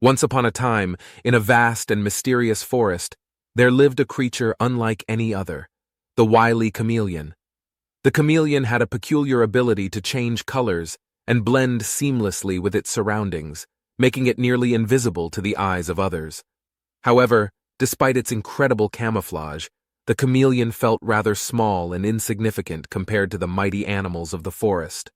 Once upon a time, in a vast and mysterious forest, there lived a creature unlike any other, the wily chameleon. The chameleon had a peculiar ability to change colors and blend seamlessly with its surroundings, making it nearly invisible to the eyes of others. However, despite its incredible camouflage, the chameleon felt rather small and insignificant compared to the mighty animals of the forest.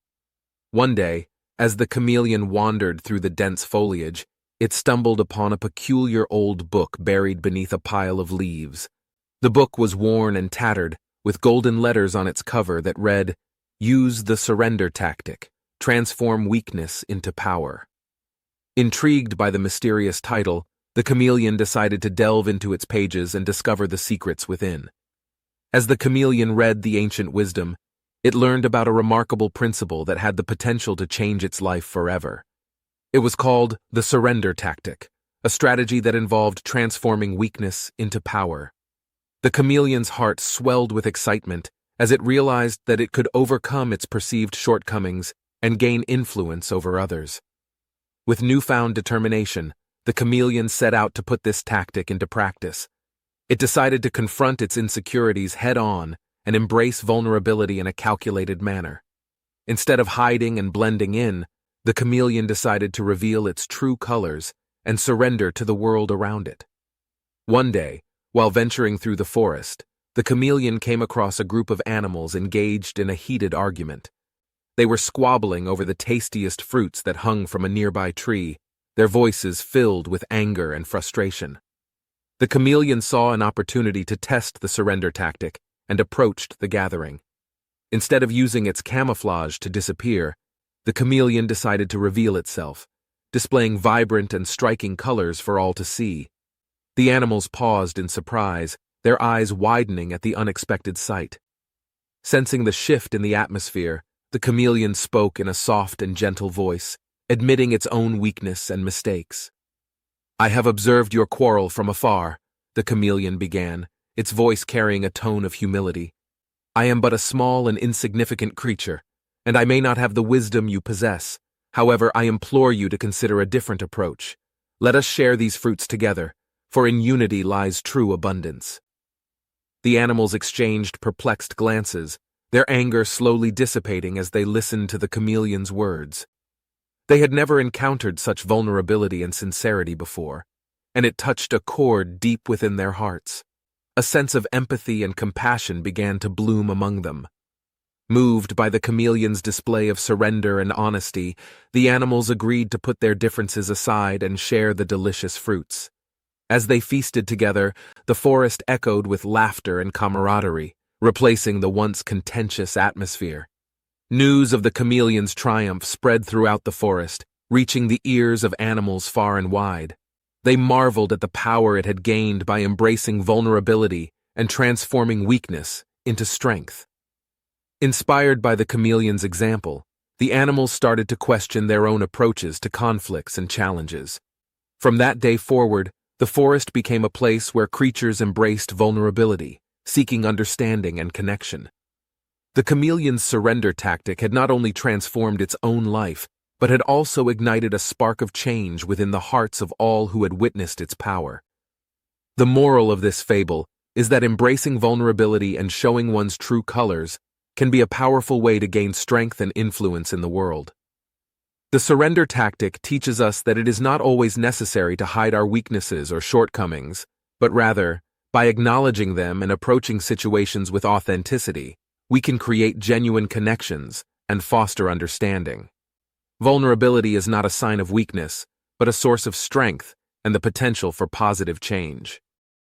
One day, as the chameleon wandered through the dense foliage, it stumbled upon a peculiar old book buried beneath a pile of leaves. The book was worn and tattered, with golden letters on its cover that read, "Use the surrender tactic. Transform weakness into power." Intrigued by the mysterious title, the chameleon decided to delve into its pages and discover the secrets within. As the chameleon read the ancient wisdom, it learned about a remarkable principle that had the potential to change its life forever. It was called the surrender tactic, a strategy that involved transforming weakness into power. The chameleon's heart swelled with excitement as it realized that it could overcome its perceived shortcomings and gain influence over others. With newfound determination, the chameleon set out to put this tactic into practice. It decided to confront its insecurities head-on and embrace vulnerability in a calculated manner. Instead of hiding and blending in, the chameleon decided to reveal its true colors and surrender to the world around it. One day, while venturing through the forest, the chameleon came across a group of animals engaged in a heated argument. They were squabbling over the tastiest fruits that hung from a nearby tree, their voices filled with anger and frustration. The chameleon saw an opportunity to test the surrender tactic and approached the gathering. Instead of using its camouflage to disappear, the chameleon decided to reveal itself, displaying vibrant and striking colors for all to see. The animals paused in surprise, their eyes widening at the unexpected sight. Sensing the shift in the atmosphere, the chameleon spoke in a soft and gentle voice, admitting its own weakness and mistakes. "I have observed your quarrel from afar," the chameleon began, its voice carrying a tone of humility. "I am but a small and insignificant creature, and I may not have the wisdom you possess. However, I implore you to consider a different approach. Let us share these fruits together, for in unity lies true abundance." The animals exchanged perplexed glances, their anger slowly dissipating as they listened to the chameleon's words. They had never encountered such vulnerability and sincerity before, and it touched a chord deep within their hearts. A sense of empathy and compassion began to bloom among them. Moved by the chameleon's display of surrender and honesty, the animals agreed to put their differences aside and share the delicious fruits. As they feasted together, the forest echoed with laughter and camaraderie, replacing the once contentious atmosphere. News of the chameleon's triumph spread throughout the forest, reaching the ears of animals far and wide. They marveled at the power it had gained by embracing vulnerability and transforming weakness into strength. Inspired by the chameleon's example, the animals started to question their own approaches to conflicts and challenges. From that day forward, the forest became a place where creatures embraced vulnerability, seeking understanding and connection. The chameleon's surrender tactic had not only transformed its own life, but had also ignited a spark of change within the hearts of all who had witnessed its power. The moral of this fable is that embracing vulnerability and showing one's true colors can be a powerful way to gain strength and influence in the world. The surrender tactic teaches us that it is not always necessary to hide our weaknesses or shortcomings, but rather, by acknowledging them and approaching situations with authenticity, we can create genuine connections and foster understanding. Vulnerability is not a sign of weakness, but a source of strength and the potential for positive change.